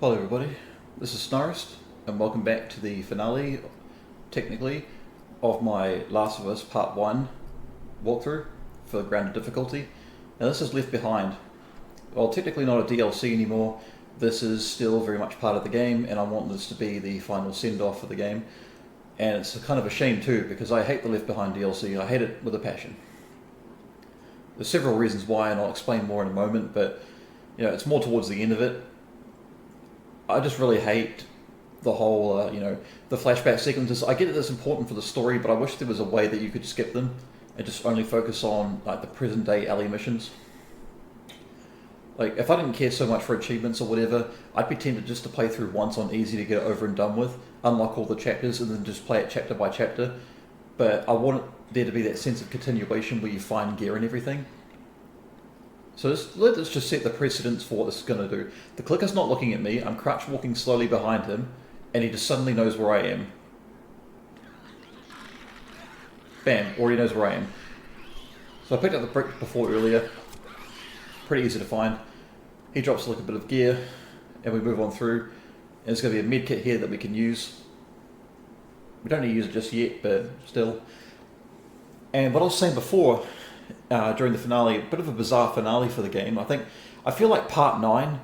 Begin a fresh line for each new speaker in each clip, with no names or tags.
Hello everybody, this is Snarist, and welcome back to the finale, technically, of my Last of Us Part 1 walkthrough for grounded difficulty. Now this is Left Behind. Well, technically not a DLC anymore, this is still very much part of the game, and I want this to be the final send-off for the game. And it's kind of a shame too, because I hate the Left Behind DLC, I hate it with a passion. There's several reasons why, and I'll explain more in a moment, but you know, it's more towards the end of it. I just really hate the whole, the flashback sequences. I get it, it's important for the story, but I wish there was a way that you could skip them and just only focus on like the present day Ellie missions. Like, if I didn't care so much for achievements or whatever, I'd be tempted just to play through once on easy to get it over and done with, unlock all the chapters, and then just play it chapter by chapter. But I want there to be that sense of continuation where you find gear and everything. So let's just set the precedence for what this is going to do. The clicker's not looking at me, I'm crouch walking slowly behind him, and he just suddenly knows where I am. Bam, already knows where I am. So I picked up the brick before earlier, pretty easy to find. He drops like a bit of gear, and we move on through. And there's going to be a med kit here that we can use. We don't need to use it just yet, but still. And what I was saying before, during the finale, a bit of a bizarre finale for the game. I feel like part 9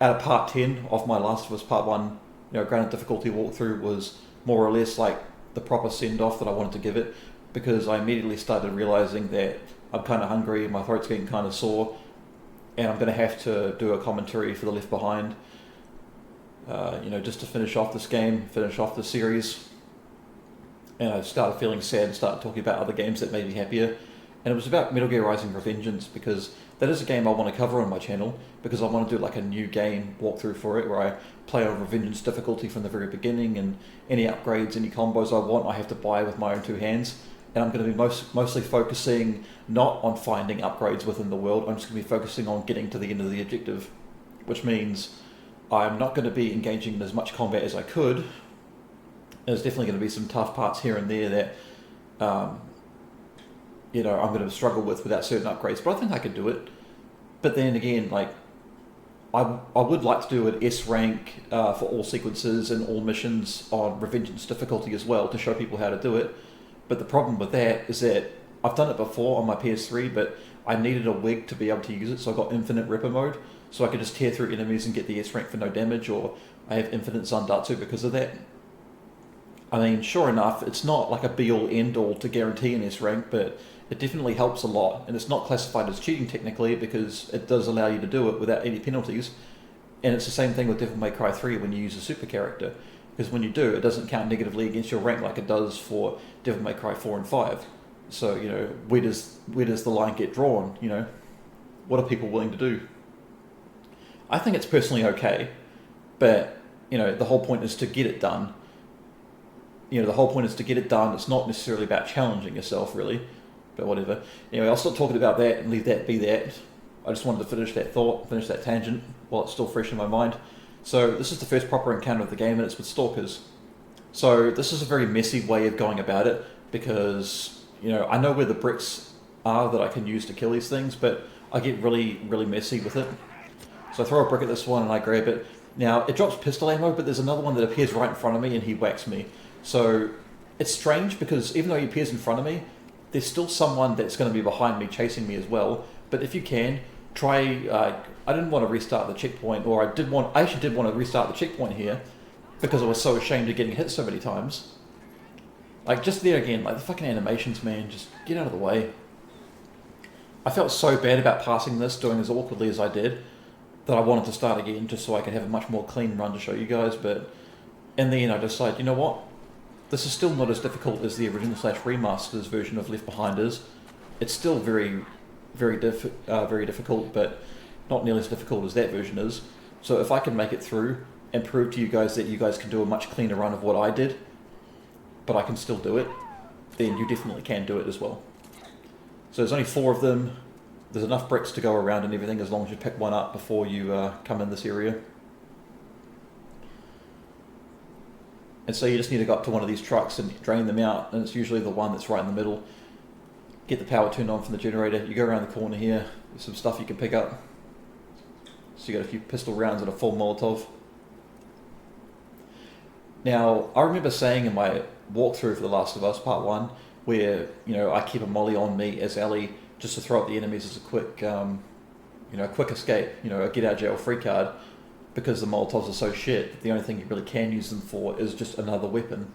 out of part 10 of my Last of Us Part 1, grounded difficulty walkthrough was more or less like the proper send-off that I wanted to give it, because I immediately started realizing that I'm kind of hungry, my throat's getting kind of sore, and I'm going to have to do a commentary for the Left Behind, just to finish off this game, finish off the series. And I started feeling sad and started talking about other games that made me happier. And it was about Metal Gear Rising Revengeance, because that is a game I want to cover on my channel, because I want to do like a new game walkthrough for it, where I play on Revengeance difficulty from the very beginning, and any upgrades, any combos I want, I have to buy with my own two hands. And I'm going to be mostly focusing not on finding upgrades within the world, I'm just going to be focusing on getting to the end of the objective, which means I'm not going to be engaging in as much combat as I could. There's definitely going to be some tough parts here and there that I'm going to struggle with without certain upgrades, but I think I could do it. But then again, I would like to do an S rank for all sequences and all missions on Revengeance difficulty as well, to show people how to do it. But the problem with that is that I've done it before on my PS3, but I needed a wig to be able to use it, so I got infinite ripper mode, so I could just tear through enemies and get the S rank for no damage, or I have infinite Zandatsu because of that. I mean, sure enough, it's not like a be-all end-all to guarantee an S rank, but it definitely helps a lot, and it's not classified as cheating technically, because it does allow you to do it without any penalties. And it's the same thing with Devil May Cry 3 when you use a super character, because when you do, it doesn't count negatively against your rank like it does for Devil May Cry 4 and 5. So, where does the line get drawn? What are people willing to do? I think it's personally okay, but, the whole point is to get it done. The whole point is to get it done. It's not necessarily about challenging yourself, really. But whatever. Anyway, I'll stop talking about that and leave that be that. I just wanted to finish that thought, finish that tangent, while it's still fresh in my mind. So this is the first proper encounter of the game, and it's with Stalkers. So this is a very messy way of going about it, because, I know where the bricks are that I can use to kill these things, but I get really, really messy with it. So I throw a brick at this one and I grab it. Now, it drops pistol ammo, but there's another one that appears right in front of me and he whacks me. So it's strange, because even though he appears in front of me, there's still someone that's going to be behind me chasing me as well. But if you can, try... I didn't want to restart the checkpoint, or I actually did want to restart the checkpoint here, because I was so ashamed of getting hit so many times. Just there again, the fucking animations, man, just get out of the way. I felt so bad about passing this, doing as awkwardly as I did, that I wanted to start again, just so I could have a much more clean run to show you guys. But in the end, I decided, you know what? This is still not as difficult as the original / remaster's version of Left Behind is. It's still very, very difficult, but not nearly as difficult as that version is. So if I can make it through and prove to you guys that you guys can do a much cleaner run of what I did, but I can still do it, then you definitely can do it as well. So there's only 4 of them. There's enough bricks to go around and everything, as long as you pick one up before you come in this area. And so you just need to go up to one of these trucks and drain them out, and it's usually the one that's right in the middle. Get the power turned on from the generator. You go around the corner here, there's some stuff you can pick up. So you got a few pistol rounds and a full Molotov. Now, I remember saying in my walkthrough for The Last of Us Part 1, where, I keep a molly on me as Ellie just to throw at the enemies as a quick, quick escape, a get out of jail free card, because the Molotovs are so shit, the only thing you really can use them for is just another weapon.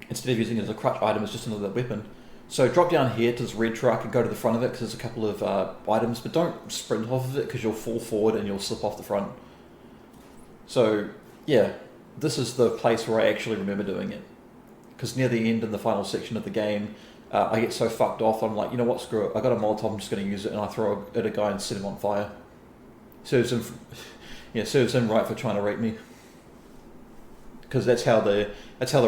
Instead of using it as a crutch item, it's just another weapon. So drop down here to this red truck and go to the front of it because there's a couple of items, but don't sprint off of it because you'll fall forward and you'll slip off the front. So yeah, this is the place where I actually remember doing it. Because near the end in the final section of the game, I get so fucked off, I'm like, you know what, screw it, I got a Molotov, I'm just going to use it, and I throw it at a guy and set him on fire. Serves him right for trying to rape me. Because that's how the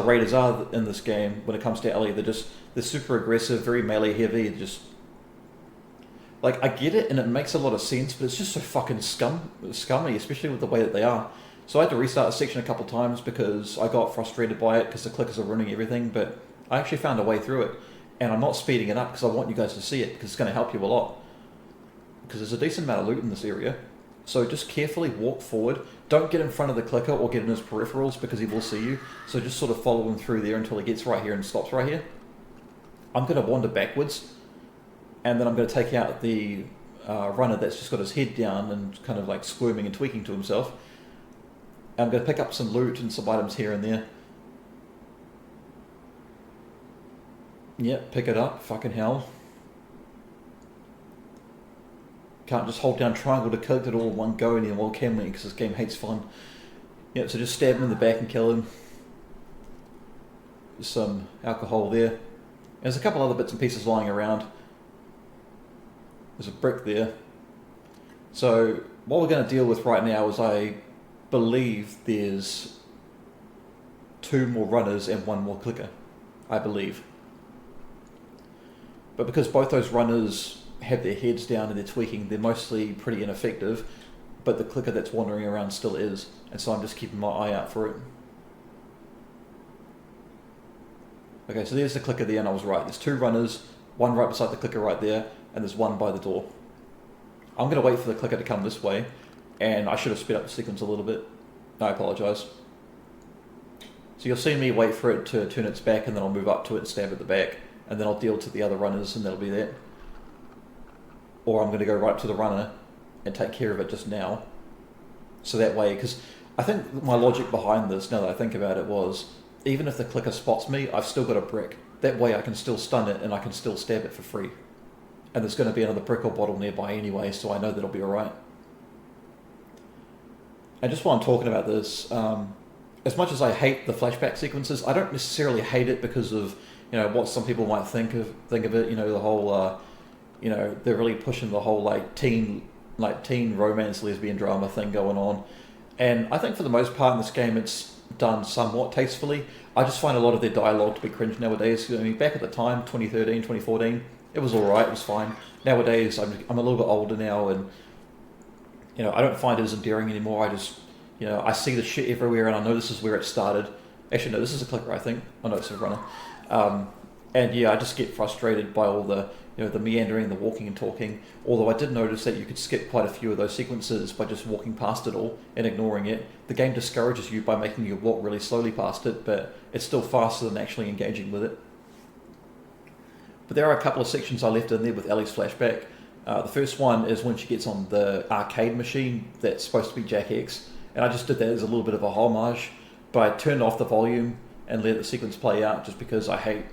raiders are in this game when it comes to Ellie. They're super aggressive, very melee heavy. Just like, I get it and it makes a lot of sense, but it's just so fucking scummy, especially with the way that they are. So I had to restart the section a couple of times because I got frustrated by it because the clickers are ruining everything. But I actually found a way through it, and I'm not speeding it up because I want you guys to see it because it's going to help you a lot. Because there's a decent amount of loot in this area. So just carefully walk forward. Don't get in front of the clicker or get in his peripherals because he will see you. So just sort of follow him through there until he gets right here and stops right here. I'm going to wander backwards, and then I'm going to take out the runner that's just got his head down and kind of like squirming and tweaking to himself. And I'm going to pick up some loot and some items here and there. Yep, pick it up. Fucking hell. Can't just hold down triangle to collect it all in one go anymore, can we? Because this game hates fun. Yep, so just stab him in the back and kill him. There's some alcohol there. There's a couple other bits and pieces lying around. There's a brick there. So what we're going to deal with right now is I believe there's 2 more runners and 1 more clicker. I believe. But because both those runners have their heads down and they're tweaking, they're mostly pretty ineffective, but the clicker that's wandering around still is, and so I'm just keeping my eye out for it. Okay, so there's the clicker there, and I was right. There's 2 runners, 1 right beside the clicker right there, and there's 1 by the door. I'm going to wait for the clicker to come this way, and I should have sped up the sequence a little bit. I apologise. So you'll see me wait for it to turn its back, and then I'll move up to it and stab at the back, and then I'll deal to the other runners, and that'll be that. Or I'm going to go right up to the runner and take care of it just now. So that way, because I think my logic behind this, now that I think about it, was even if the clicker spots me, I've still got a brick. That way I can still stun it and I can still stab it for free. And there's going to be another brick or bottle nearby anyway, so I know that it'll be alright. And just while I'm talking about this, as much as I hate the flashback sequences, I don't necessarily hate it because of what some people might think of it. The whole they're really pushing the whole teen romance lesbian drama thing going on. And I think for the most part in this game it's done somewhat tastefully. I just find a lot of their dialogue to be cringe nowadays. I mean, back at the time, 2013, 2014, it was alright, it was fine. Nowadays, I'm a little bit older now, and I don't find it as endearing anymore. I just, I see the shit everywhere, and I know this is where it started. Actually, no, this is a clicker, I think. Oh no, it's a runner. And yeah, I just get frustrated by all the the meandering, the walking and talking. Although I did notice that you could skip quite a few of those sequences by just walking past it all and ignoring it. The game discourages you by making you walk really slowly past it, but it's still faster than actually engaging with it. But there are a couple of sections I left in there with Ellie's flashback. The first one is when she gets on the arcade machine that's supposed to be Jak X, and I just did that as a little bit of a homage, but I turned off the volume and let the sequence play out just because I hate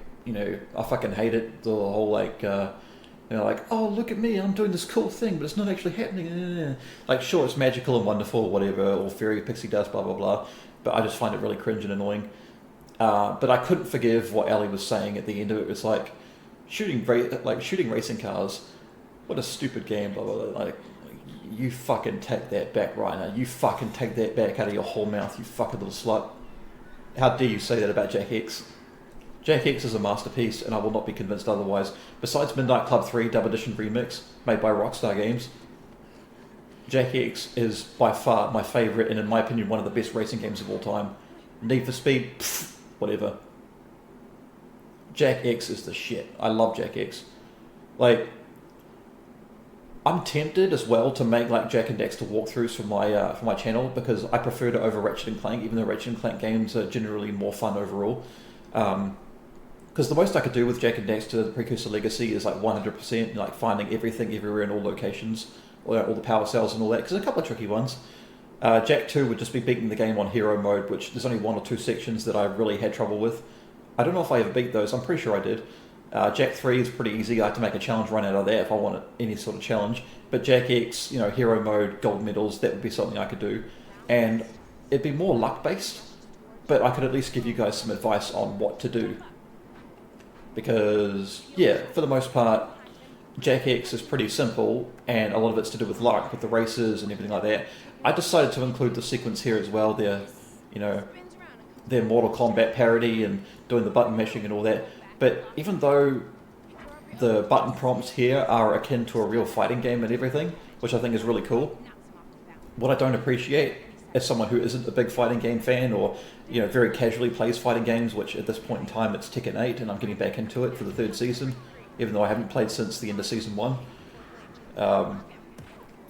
I fucking hate it. The whole oh, look at me, I'm doing this cool thing, but it's not actually happening. Sure, it's magical and wonderful or whatever, or fairy pixie dust, blah, blah, blah, but I just find it really cringe and annoying. But I couldn't forgive what Ellie was saying at the end of it. It was shooting racing cars. What a stupid game, blah, blah, blah. You fucking take that back right now. You fucking take that back out of your whole mouth, you fucking little slut. How dare you say that about Jak X? Jak X is a masterpiece, and I will not be convinced otherwise. Besides Midnight Club 3 Dub Edition Remix, made by Rockstar Games, Jak X is by far my favourite, and in my opinion, one of the best racing games of all time. Need for Speed, whatever. Jak X is the shit. I love Jak X. I'm tempted as well to make like Jak and Daxter walkthroughs for my channel, because I prefer to over Ratchet and Clank, even though Ratchet and Clank games are generally more fun overall. Because the most I could do with Jak and Daxter, the Precursor Legacy, is like 100%, like finding everything everywhere in all locations, all the power cells and all that, because there's a couple of tricky ones. Jak 2 would just be beating the game on hero mode, which there's only 1 or 2 sections that I really had trouble with. I don't know if I ever beat those, I'm pretty sure I did. Jak 3 is pretty easy, I had to make a challenge run out of that if I wanted any sort of challenge. But Jak X, you know, hero mode, gold medals, that would be something I could do. And it'd be more luck based, but I could at least give you guys some advice on what to do. Because, yeah, for the most part, Jak X is pretty simple, and a lot of it's to do with luck, with the races and everything like that. I decided to include the sequence here as well, their Mortal Kombat parody and doing the button mashing and all that. But even though the button prompts here are akin to a real fighting game and everything, which I think is really cool, what I don't appreciate as someone who isn't a big fighting game fan, or very casually plays fighting games, which at this point in time it's Tekken 8 and I'm getting back into it for the 3rd season, even though I haven't played since the end of Season 1.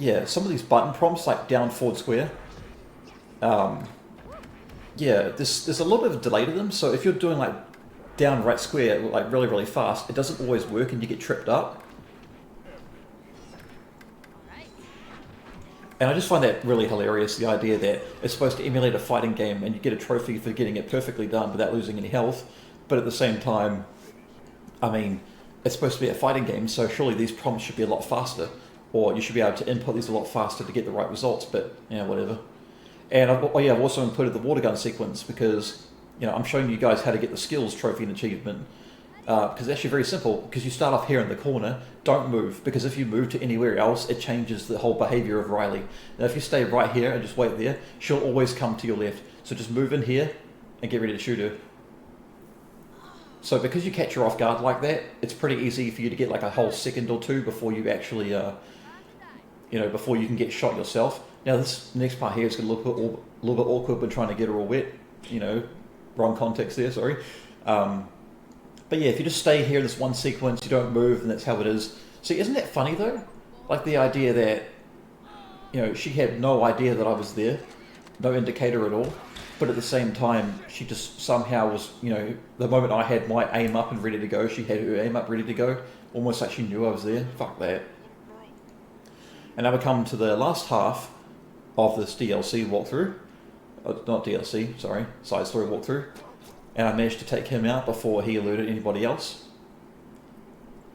Yeah, some of these button prompts, like down forward square, yeah, there's a little bit of a delay to them, so if you're doing like down right square like really, really fast, it doesn't always work and you get tripped up. And I just find that really hilarious, the idea that it's supposed to emulate a fighting game and you get a trophy for getting it perfectly done without losing any health, but at the same time, I mean, it's supposed to be a fighting game, so surely these prompts should be a lot faster, or you should be able to input these a lot faster to get the right results, but yeah, whatever. And I've also included the water gun sequence because, I'm showing you guys how to get the skills trophy and achievement, because it's actually very simple, because you start off here in the corner, don't move, because if you move to anywhere else, it changes the whole behaviour of Riley. Now if you stay right here and just wait there, she'll always come to your left, so just move in here and get ready to shoot her. So because you catch her off guard like that, it's pretty easy for you to get like a whole second or two before you actually, before you can get shot yourself. Now this next part here is going to look a little bit awkward when trying to get her all wet, wrong context there, sorry. But yeah, if you just stay here in this one sequence, you don't move, and that's how it is. See, isn't that funny though? Like the idea that, she had no idea that I was there, no indicator at all. But at the same time, she just somehow was, the moment I had my aim up and ready to go, she had her aim up ready to go, almost like she knew I was there. Fuck that. And now we come to the last half of this DLC walkthrough. Not DLC, sorry, side story walkthrough. And I managed to take him out before he alerted anybody else.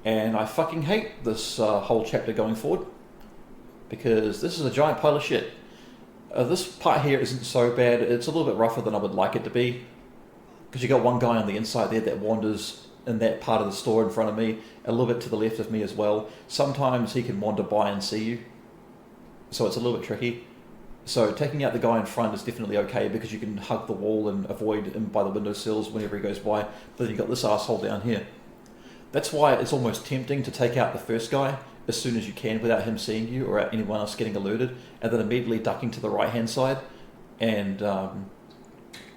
And I fucking hate this whole chapter going forward, because this is a giant pile of shit. This part here isn't so bad, it's a little bit rougher than I would like it to be, because you got one guy on the inside there that wanders in that part of the store in front of me, a little bit to the left of me as well. Sometimes he can wander by and see you, so it's a little bit tricky. So taking out the guy in front is definitely okay, because you can hug the wall and avoid him by the windowsills whenever he goes by, but then you've got this asshole down here. That's why it's almost tempting to take out the first guy as soon as you can without him seeing you or anyone else getting alerted, and then immediately ducking to the right hand side, and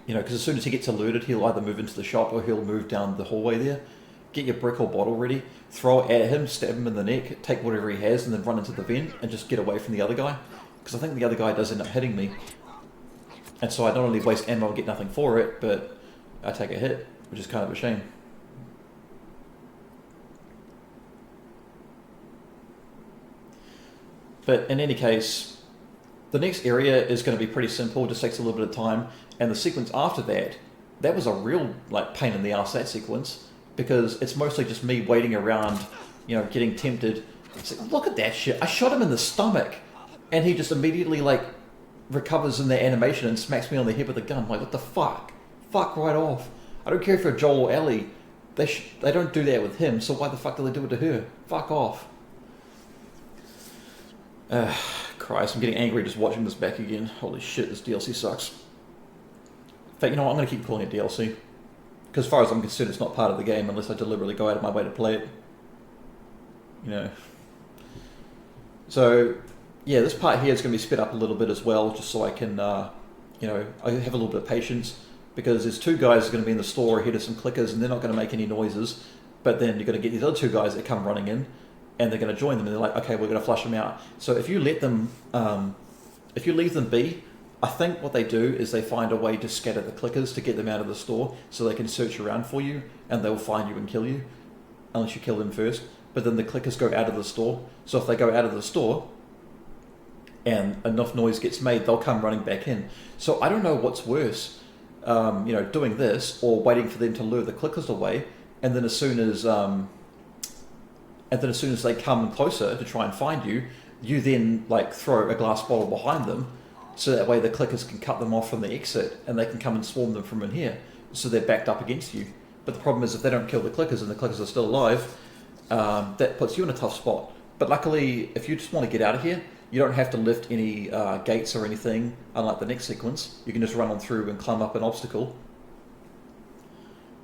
because as soon as he gets alerted, he'll either move into the shop or he'll move down the hallway there. Get your brick or bottle ready, throw it at him, stab him in the neck, take whatever he has, and then run into the vent and just get away from the other guy, because I think the other guy does end up hitting me, and so I not only waste ammo and get nothing for it, but I take a hit, which is kind of a shame. But in any case, the next area is going to be pretty simple, just takes a little bit of time, and the sequence after that, that was a real pain in the ass, that sequence, because it's mostly just me waiting around, getting tempted. It's like, look at that shit, I shot him in the stomach, and he just immediately recovers in the animation and smacks me on the head with a gun. I'm like, what the fuck? Fuck right off. I don't care if you're Joel or Ellie, they don't do that with him, so why the fuck do they do it to her? Fuck off. Christ, I'm getting angry just watching this back again. Holy shit, this DLC sucks. In fact, you know what, I'm going to keep calling it DLC. Because as far as I'm concerned, it's not part of the game unless I deliberately go out of my way to play it. So, yeah, this part here is going to be sped up a little bit as well, just so I can, I have a little bit of patience. Because there's two guys that are going to be in the store ahead of some clickers, and they're not going to make any noises. But then you're going to get these other two guys that come running in. and they're going to join them, and they're like, okay, we're going to flush them out. So if you let them, if you leave them be, I think what they do is they find a way to scatter the clickers to get them out of the store so they can search around for you and they'll find you and kill you, unless you kill them first. But then the clickers go out of the store. So if they go out of the store and enough noise gets made, they'll come running back in. So I don't know what's worse, doing this or waiting for them to lure the clickers away, and then as soon as they come closer to try and find you, you then like throw a glass bottle behind them, so that way the clickers can cut them off from the exit and they can come and swarm them from in here, so they're backed up against you. But the problem is if they don't kill the clickers and the clickers are still alive, that puts you in a tough spot. But luckily, if you just want to get out of here, you don't have to lift any gates or anything, unlike the next sequence. You can just run on through and climb up an obstacle.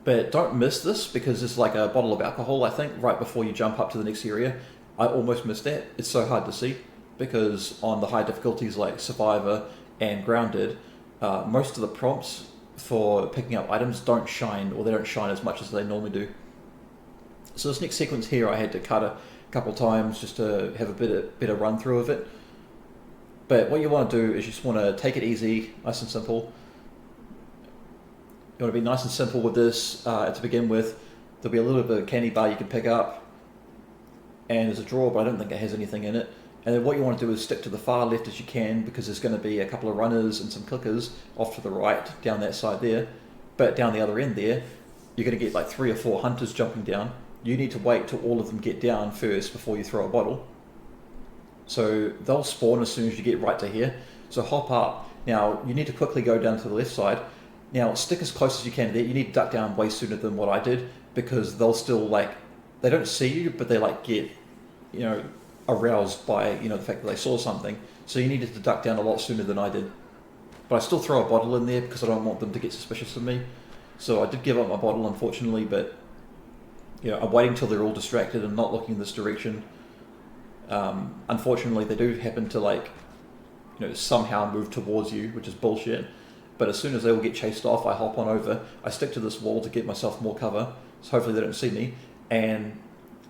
But don't miss this, because there's like a bottle of alcohol, I think, right before you jump up to the next area. I almost missed that. It's so hard to see, because on the high difficulties like Survivor and Grounded, most of the prompts for picking up items don't shine, or they don't shine as much as they normally do. So this next sequence here I had to cut a couple times just to have a better run through of it. But what you want to do is you just want to take it easy, nice and simple. You want to be nice and simple with this to begin with. There'll be a little bit of candy bar you can pick up, and there's a drawer, but I don't think it has anything in it. And then what you want to do is stick to the far left as you can, because there's going to be a couple of runners and some clickers off to the right down that side there. But down the other end there, you're going to get like 3 or 4 hunters jumping down. You need to wait till all of them get down first before you throw a bottle. So they'll spawn as soon as you get right to here. So hop up. Now you need to quickly go down to the left side. Now stick as close as you can to there. You need to duck down way sooner than what I did, because they'll still they don't see you, but they get, aroused by, the fact that they saw something. So you needed to duck down a lot sooner than I did. But I still throw a bottle in there because I don't want them to get suspicious of me. So I did give up my bottle, unfortunately, but I'm waiting till they're all distracted and not looking in this direction. Unfortunately, they do happen to somehow move towards you, which is bullshit. But as soon as they all get chased off, I hop on over. I stick to this wall to get myself more cover, so hopefully they don't see me. And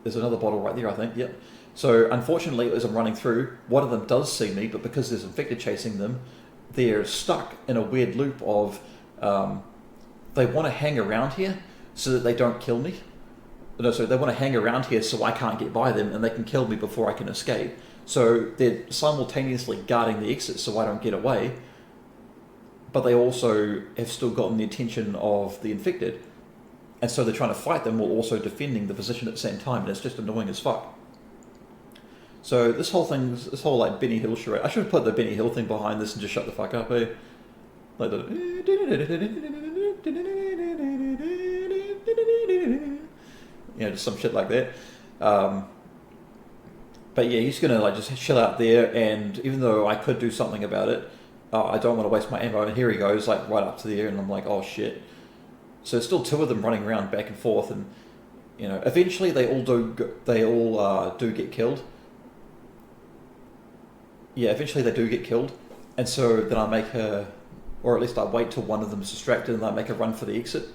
there's another bottle right there, I think. Yep. So unfortunately, as I'm running through, one of them does see me, but because there's infected chasing them, they're stuck in a weird loop of they want to hang around here so that they don't kill me. No, so they want to hang around here so I can't get by them and they can kill me before I can escape. So they're simultaneously guarding the exit so I don't get away, but they also have still gotten the attention of the infected. And so they're trying to fight them while also defending the position at the same time, and it's just annoying as fuck. So this whole Benny Hill charade, I should have put the Benny Hill thing behind this and just shut the fuck up, eh? Like the... just some shit like that. But yeah, he's gonna just chill out there, and even though I could do something about it, I don't want to waste my ammo, and here he goes, right up to there, and I'm like, oh shit. So there's still 2 of them running around back and forth, and eventually they all do get killed. Yeah, eventually they do get killed, and so then I make or at least I wait till one of them is distracted and I make a run for the exit.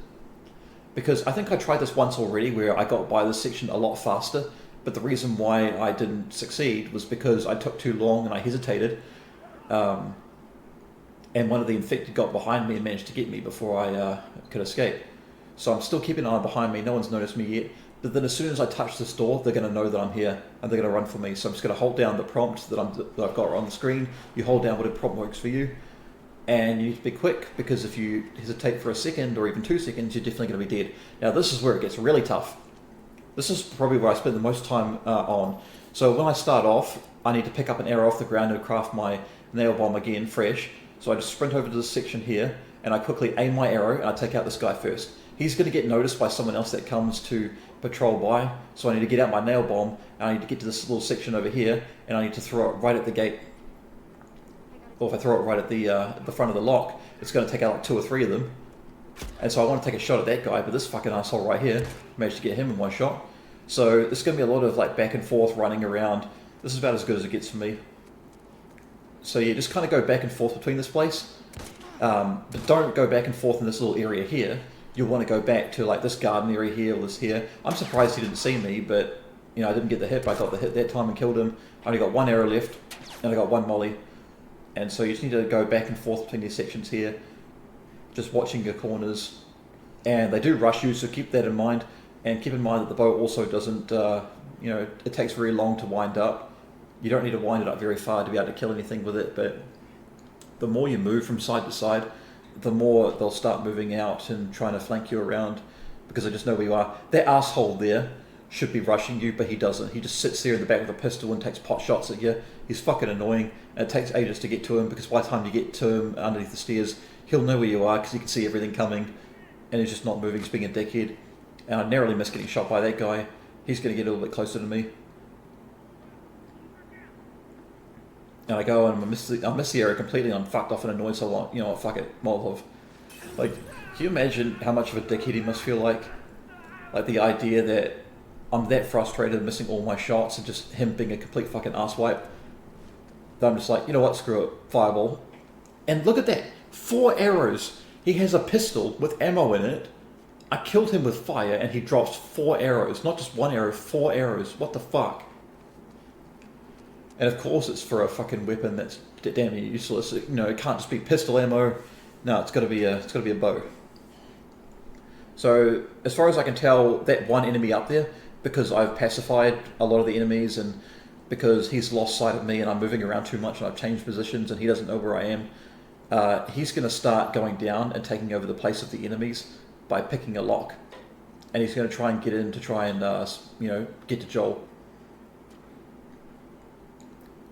Because I think I tried this once already where I got by this section a lot faster, but the reason why I didn't succeed was because I took too long and I hesitated, and one of the infected got behind me and managed to get me before I could escape. So I'm still keeping an eye behind me, no one's noticed me yet, but then as soon as I touch this door, they're going to know that I'm here, and they're going to run for me. So I'm just going to hold down the prompt that I've got on the screen. You hold down whatever prompt works for you, and you need to be quick, because if you hesitate for a second or even 2 seconds, you're definitely going to be dead. Now this is where it gets really tough. This is probably where I spend the most time on. So when I start off, I need to pick up an arrow off the ground and craft my nail bomb again, fresh. So I just sprint over to this section here, and I quickly aim my arrow, and I take out this guy first. He's going to get noticed by someone else that comes to patrol by, so I need to get out my nail bomb, and I need to get to this little section over here, and I need to throw it right at the gate. Or if I throw it right at the front of the lock, it's going to take out like 2 or 3 of them. And so I want to take a shot at that guy, but this fucking asshole right here managed to get him in one shot. So there's going to be a lot of back and forth running around. This is about as good as it gets for me. So yeah, just kind of go back and forth between this place. But don't go back and forth in this little area here. You'll want to go back to this garden area here or this here. I'm surprised he didn't see me, but you know, I didn't get the hit, but I got the hit that time and killed him. I only got one arrow left, and I got one molly. And so you just need to go back and forth between these sections here, just watching your corners. And they do rush you, so keep that in mind. And keep in mind that the bow also doesn't, you know, it takes very long to wind up. You don't need to wind it up very far to be able to kill anything with it, but the more you move from side to side, the more they'll start moving out and trying to flank you around, because they just know where you are. That asshole there should be rushing you, but he doesn't. He just sits there in the back with a pistol and takes pot shots at you. He's fucking annoying, and it takes ages to get to him, because by the time you get to him underneath the stairs, he'll know where you are because he can see everything coming, and he's just not moving, he's being a dickhead. And I narrowly missed getting shot by that guy. He's going to get a little bit closer to me. And I go and I miss the area completely, and I'm fucked off and annoyed, so like, you know what, fuck it, Molotov. Like, can you imagine how much of a dickhead he must feel like? Like the idea that I'm that frustrated, missing all my shots, and just him being a complete fucking asswipe, that I'm just like, you know what, screw it, fireball. And look at that, 4 arrows. He has a pistol with ammo in it. I killed him with fire, and he drops 4 arrows. Not just 1 arrow, 4 arrows. What the fuck? And of course it's for a fucking weapon that's damn useless. You know, it can't just be pistol ammo. No, it's got to be a bow. So as far as I can tell, that one enemy up there, because I've pacified a lot of the enemies, and because he's lost sight of me and I'm moving around too much and I've changed positions and he doesn't know where I am, he's going to start going down and taking over the place of the enemies by picking a lock. And he's going to try and get in to try and, you know, get to Joel.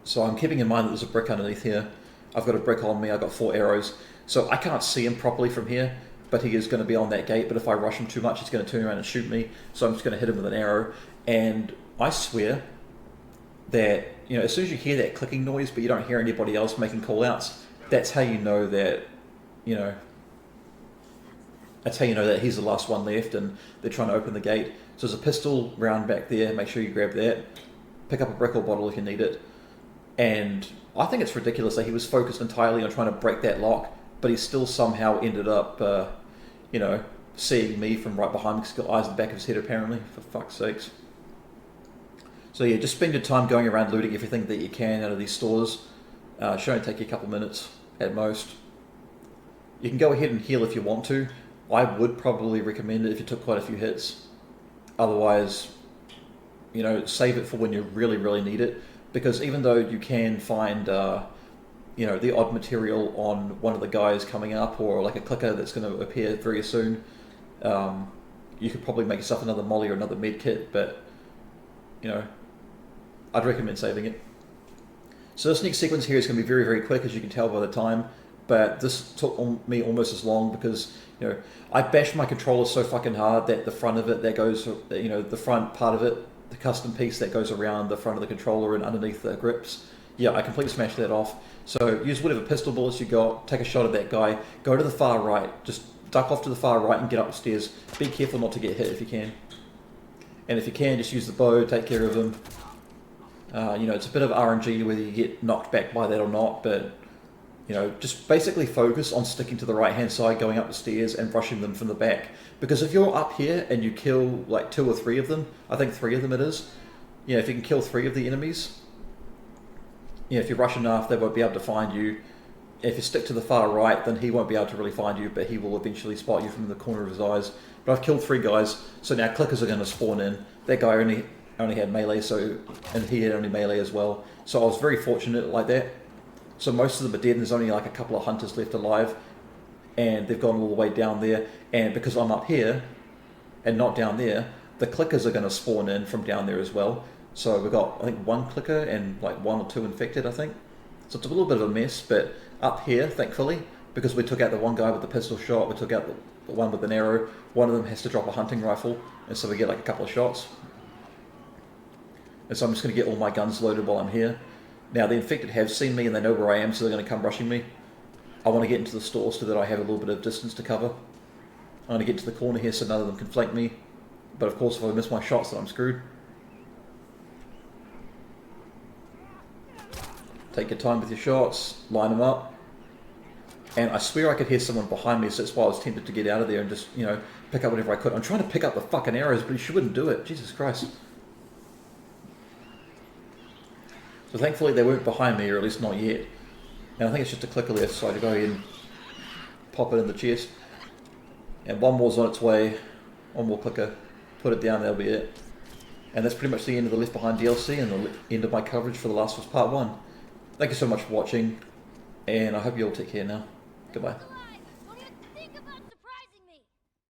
So I'm keeping in mind that there's a brick underneath here. I've got a brick on me, I've got 4 arrows. So I can't see him properly from here, but he is going to be on that gate. But if I rush him too much, he's going to turn around and shoot me. So I'm just going to hit him with an arrow. And I swear that, you know, as soon as you hear that clicking noise, but you don't hear anybody else making call-outs, that's how you know that, you know, that's how you know that he's the last one left and they're trying to open the gate. So there's a pistol round back there, make sure you grab that. Pick up a brick or bottle if you need it. And I think it's ridiculous that he was focused entirely on trying to break that lock, but he still somehow ended up, you know, seeing me from right behind me because he's got eyes in the back of his head apparently, for fuck's sakes. So yeah, just spend your time going around looting everything that you can out of these stores. Should only take you a couple minutes at most. You can go ahead and heal if you want to. I would probably recommend it if you took quite a few hits. Otherwise, you know, save it for when you really, really need it. Because even though you can find, you know, the odd material on one of the guys coming up, or like a clicker that's going to appear very soon, you could probably make yourself another molly or another med kit, but, you know, I'd recommend saving it. So this next sequence here is going to be very, very quick, as you can tell by the time, but this took me almost as long because, you know, I bashed my controller so fucking hard that the front of it, that goes, you know, the front part of it, the custom piece that goes around the front of the controller and underneath the grips, yeah, I completely smashed that off. So use whatever pistol bullets you got, take a shot at that guy, go to the far right, just duck off to the far right and get up the stairs. Be careful not to get hit if you can. And if you can, just use the bow, take care of him. You know, it's a bit of RNG whether you get knocked back by that or not, but, you know, just basically focus on sticking to the right-hand side, going up the stairs and rushing them from the back. Because if you're up here and you kill like 2 or 3 of them, I think 3 of them it is, you know, if you can kill 3 of the enemies, you know, if you rush enough, they won't be able to find you. If you stick to the far right, then he won't be able to really find you, but he will eventually spot you from the corner of his eyes. But I've killed 3 guys, so now clickers are going to spawn in. That guy only had melee, so, and he had only melee as well. So I was very fortunate like that. So most of them are dead, and there's only like a couple of hunters left alive, and they've gone all the way down there. And because I'm up here and not down there, the clickers are going to spawn in from down there as well. So we've got, I think, 1 clicker and like 1 or 2 infected, I think. So it's a little bit of a mess, but up here, thankfully, because we took out the one guy with the pistol shot, we took out the one with an arrow, one of them has to drop a hunting rifle, and so we get like a couple of shots. And so I'm just going to get all my guns loaded while I'm here. Now, the infected have seen me and they know where I am, so they're going to come rushing me. I want to get into the store so that I have a little bit of distance to cover. I'm going to get to the corner here so none of them can flank me. But of course, if I miss my shots, then I'm screwed. Take your time with your shots, line them up. And I swear I could hear someone behind me, so that's why I was tempted to get out of there and just, you know, pick up whatever I could. I'm trying to pick up the fucking arrows, but you wouldn't do it. Jesus Christ. But thankfully they weren't behind me, or at least not yet. And I think it's just a clicker left, so I can go ahead and pop it in the chest. And one more's on its way, one more clicker, put it down, that'll be it. And that's pretty much the end of the Left Behind DLC and the end of my coverage for The Last of Us Part 1. Thank you so much for watching, and I hope you all take care now. Goodbye.